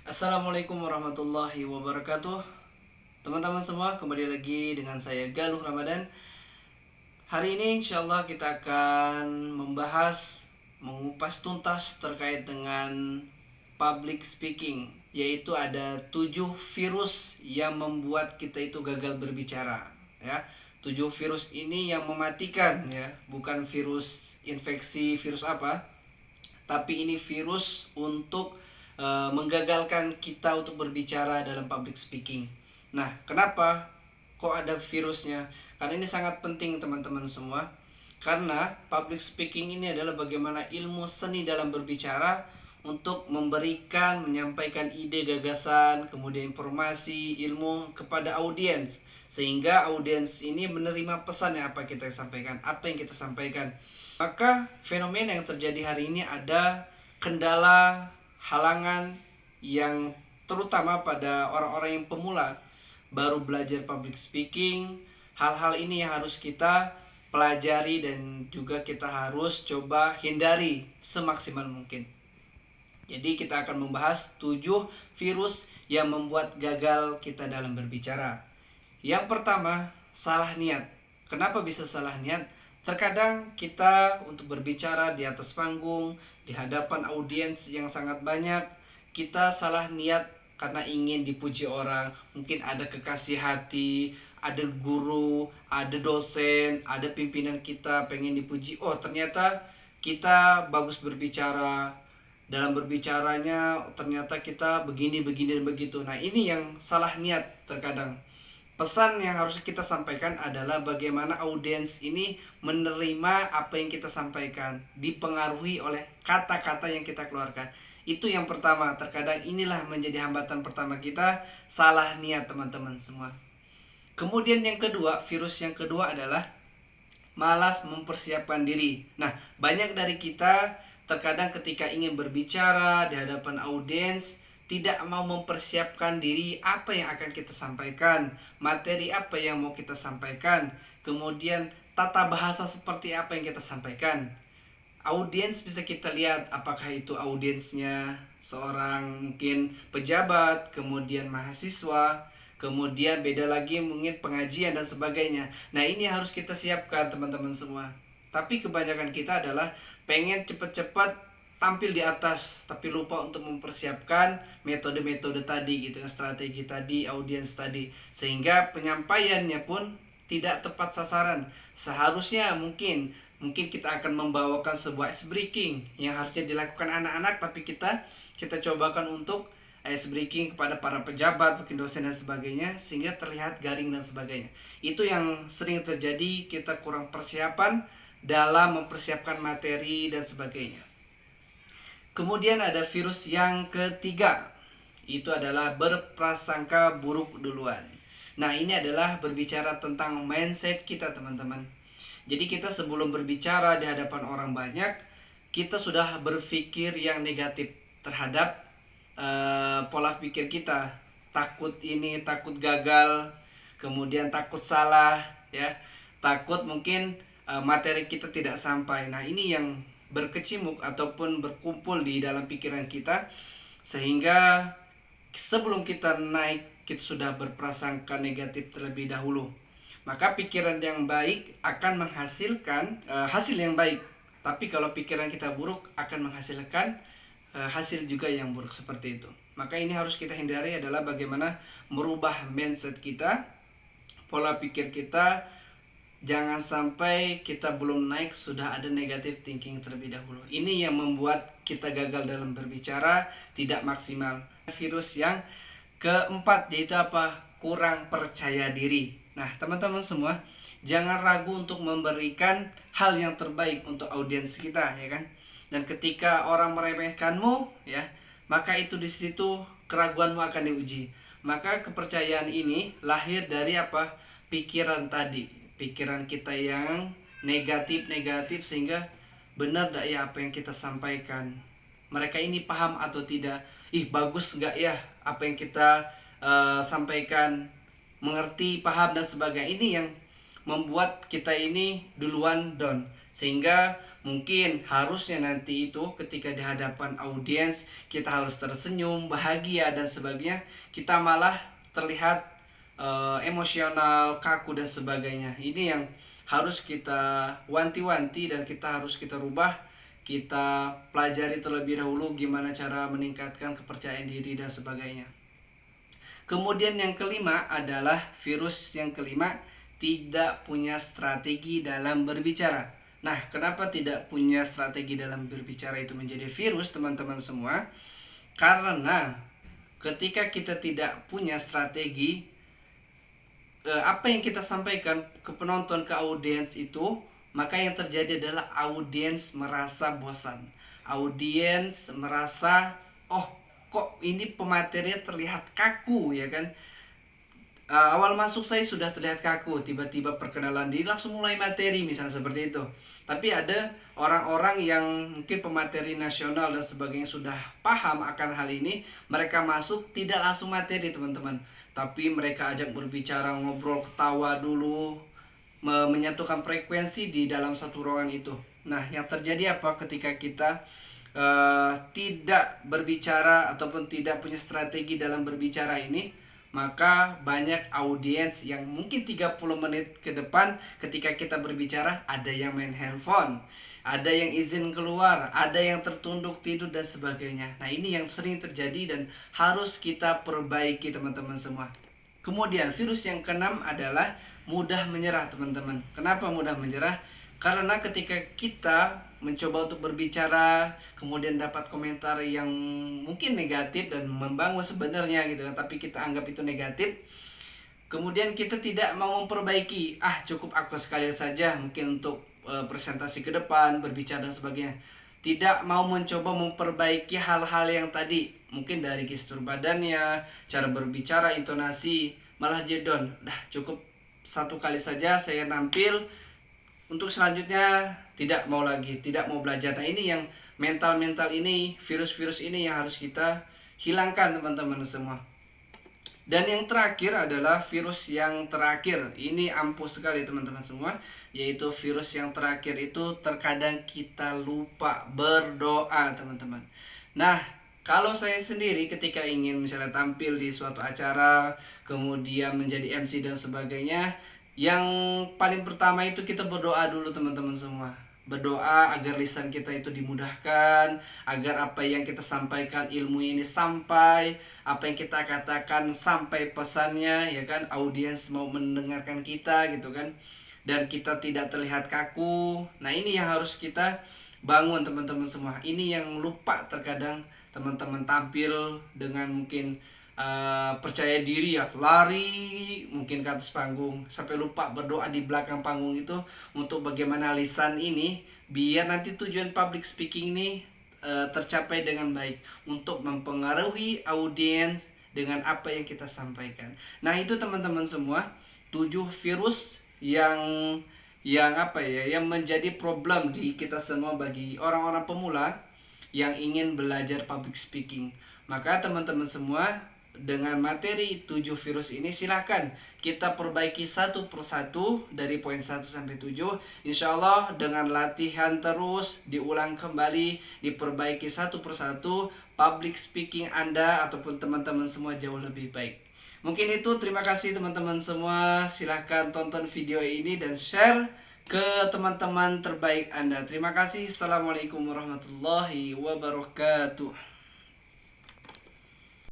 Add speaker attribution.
Speaker 1: Assalamualaikum warahmatullahi wabarakatuh. Teman-teman semua, kembali lagi dengan saya Galuh Ramadan. Hari ini insya Allah kita akan mengupas tuntas terkait dengan public speaking. Yaitu ada 7 virus yang membuat kita itu gagal berbicara, ya. 7 virus ini yang mematikan, ya. Bukan virus infeksi, virus apa, tapi ini virus untuk menggagalkan kita untuk berbicara dalam public speaking. Nah, kenapa kok ada virusnya? Karena ini sangat penting teman-teman semua. Karena public speaking ini adalah bagaimana ilmu seni dalam berbicara untuk menyampaikan ide, gagasan, kemudian informasi, ilmu kepada audiens, sehingga audiens ini menerima pesan yang kita sampaikan. Maka fenomena yang terjadi hari ini ada kendala, halangan yang terutama pada orang-orang yang pemula baru belajar public speaking. Hal-hal ini yang harus kita pelajari dan juga kita harus coba hindari semaksimal mungkin. Jadi kita akan membahas 7 virus yang membuat gagal kita dalam berbicara. Yang pertama, salah niat. Kenapa bisa salah niat? Terkadang kita untuk berbicara di atas panggung, di hadapan audiens yang sangat banyak, kita salah niat karena ingin dipuji orang. Mungkin ada kekasih hati, ada guru, ada dosen, ada pimpinan kita pengen dipuji. Oh, ternyata kita bagus berbicara. Dalam berbicaranya ternyata kita begini dan begitu. Nah, ini yang salah niat terkadang. Pesan yang harus kita sampaikan adalah bagaimana audiens ini menerima apa yang kita sampaikan, dipengaruhi oleh kata-kata yang kita keluarkan. Itu yang pertama. Terkadang inilah menjadi hambatan pertama kita, salah niat teman-teman semua. Kemudian yang kedua, virus yang kedua adalah malas mempersiapkan diri. Nah, banyak dari kita terkadang ketika ingin berbicara di hadapan audiens tidak mau mempersiapkan diri apa yang akan kita sampaikan, materi apa yang mau kita sampaikan, kemudian tata bahasa seperti apa yang kita sampaikan. Audiens bisa kita lihat apakah itu audiensnya seorang mungkin pejabat, kemudian mahasiswa, kemudian beda lagi mungkin pengajian dan sebagainya. Nah, ini harus kita siapkan teman-teman semua. Tapi kebanyakan kita adalah pengen cepat-cepat tampil di atas, tapi lupa untuk mempersiapkan metode-metode tadi gitu, strategi tadi, audiens tadi, sehingga penyampaiannya pun tidak tepat sasaran. Seharusnya mungkin kita akan membawakan sebuah ice breaking yang harusnya dilakukan anak-anak, tapi kita cobakan untuk ice breaking kepada para pejabat, mungkin dosen dan sebagainya, sehingga terlihat garing dan sebagainya. Itu yang sering terjadi, kita kurang persiapan dalam mempersiapkan materi dan sebagainya. Kemudian ada virus yang ketiga, itu adalah berprasangka buruk duluan. Nah, ini adalah berbicara tentang mindset kita teman-teman. Jadi kita sebelum berbicara di hadapan orang banyak, kita sudah berpikir yang negatif terhadap pola pikir kita. Takut ini, takut gagal, kemudian takut salah, ya. Takut mungkin materi kita tidak sampai. Nah, ini yang berkecimuk ataupun berkumpul di dalam pikiran kita, sehingga sebelum kita naik kita sudah berprasangka negatif terlebih dahulu. Maka pikiran yang baik akan menghasilkan hasil yang baik, tapi kalau pikiran kita buruk akan menghasilkan hasil juga yang buruk seperti itu. Maka ini harus kita hindari adalah bagaimana merubah mindset kita, pola pikir kita. Jangan sampai kita belum naik sudah ada negative thinking terlebih dahulu. Ini yang membuat kita gagal dalam berbicara, tidak maksimal. Virus yang keempat yaitu apa? Kurang percaya diri. Nah, teman-teman semua, jangan ragu untuk memberikan hal yang terbaik untuk audiens kita, ya kan? Dan ketika orang meremehkanmu, ya, maka itu di situ keraguanmu akan diuji. Maka kepercayaan ini lahir dari apa? Pikiran tadi. Pikiran kita yang negatif sehingga benar gak ya apa yang kita sampaikan, mereka ini paham atau tidak, bagus gak ya apa yang kita sampaikan, mengerti, paham dan sebagainya. Ini yang membuat kita ini duluan down, sehingga Mungkin harusnya nanti itu ketika di hadapan audiens kita harus tersenyum, bahagia dan sebagainya, kita malah terlihat emosional, kaku dan sebagainya. Ini yang harus kita wanti-wanti dan kita rubah. Kita pelajari terlebih dahulu gimana cara meningkatkan kepercayaan diri dan sebagainya. Kemudian yang kelima adalah virus yang kelima, tidak punya strategi dalam berbicara. Nah, kenapa tidak punya strategi dalam berbicara itu menjadi virus, teman-teman semua? Karena ketika kita tidak punya strategi, apa yang kita sampaikan ke penonton, ke audiens itu, maka yang terjadi adalah audiens merasa bosan. Audiens merasa, oh kok ini pematerinya terlihat kaku, ya kan? Awal masuk saya sudah terlihat kaku, tiba-tiba perkenalan diri langsung mulai materi, misalnya seperti itu. Tapi ada orang-orang yang mungkin pemateri nasional dan sebagainya sudah paham akan hal ini, mereka masuk tidak langsung materi, teman-teman, tapi mereka ajak berbicara, ngobrol, ketawa dulu, menyatukan frekuensi di dalam satu ruangan itu. Nah, yang terjadi apa ketika kita tidak berbicara ataupun tidak punya strategi dalam berbicara ini? Maka banyak audiens yang mungkin 30 menit ke depan ketika kita berbicara, ada yang main handphone, ada yang izin keluar, ada yang tertunduk tidur dan sebagainya. Nah, ini yang sering terjadi dan harus kita perbaiki, teman-teman semua. Kemudian virus yang keenam adalah mudah menyerah, teman-teman. Kenapa mudah menyerah? Karena ketika kita mencoba untuk berbicara, kemudian dapat komentar yang mungkin negatif dan membangun sebenarnya gitu kan, tapi kita anggap itu negatif. Kemudian kita tidak mau memperbaiki, cukup aku sekali saja mungkin untuk presentasi ke depan, berbicara dan sebagainya. Tidak mau mencoba memperbaiki hal-hal yang tadi, mungkin dari gestur badannya, cara berbicara, intonasi, malah dia down. Cukup satu kali saja saya nampil, untuk selanjutnya tidak mau lagi, tidak mau belajar. Nah, ini yang mental-mental ini, virus-virus ini yang harus kita hilangkan, teman-teman semua. Dan yang terakhir adalah virus yang terakhir. Ini ampuh sekali, teman-teman semua, yaitu virus yang terakhir itu terkadang kita lupa berdoa, teman-teman. Nah, kalau saya sendiri ketika ingin misalnya tampil di suatu acara, kemudian menjadi MC dan sebagainya, yang paling pertama itu kita berdoa dulu, teman-teman semua. Berdoa agar lisan kita itu dimudahkan, agar apa yang kita sampaikan, ilmu ini sampai, apa yang kita katakan sampai pesannya, ya kan, audiens mau mendengarkan kita gitu kan, dan kita tidak terlihat kaku. Nah, ini yang harus kita bangun, teman-teman semua. Ini yang lupa terkadang teman-teman tampil dengan mungkin percaya diri ya, lari mungkin ke atas panggung sampai lupa berdoa di belakang panggung itu, untuk bagaimana lisan ini biar nanti tujuan public speaking ini tercapai dengan baik, untuk mempengaruhi audiens dengan apa yang kita sampaikan. Nah, itu teman-teman semua 7 virus yang menjadi problem di kita semua bagi orang-orang pemula yang ingin belajar public speaking. Maka teman-teman semua, dengan materi 7 virus ini silahkan kita perbaiki satu persatu dari poin 1 sampai 7. Insya Allah dengan latihan terus, diulang kembali, diperbaiki satu persatu, public speaking Anda ataupun teman-teman semua jauh lebih baik. Mungkin itu, terima kasih teman-teman semua. Silahkan tonton video ini dan share ke teman-teman terbaik Anda. Terima kasih. Assalamualaikum warahmatullahi wabarakatuh.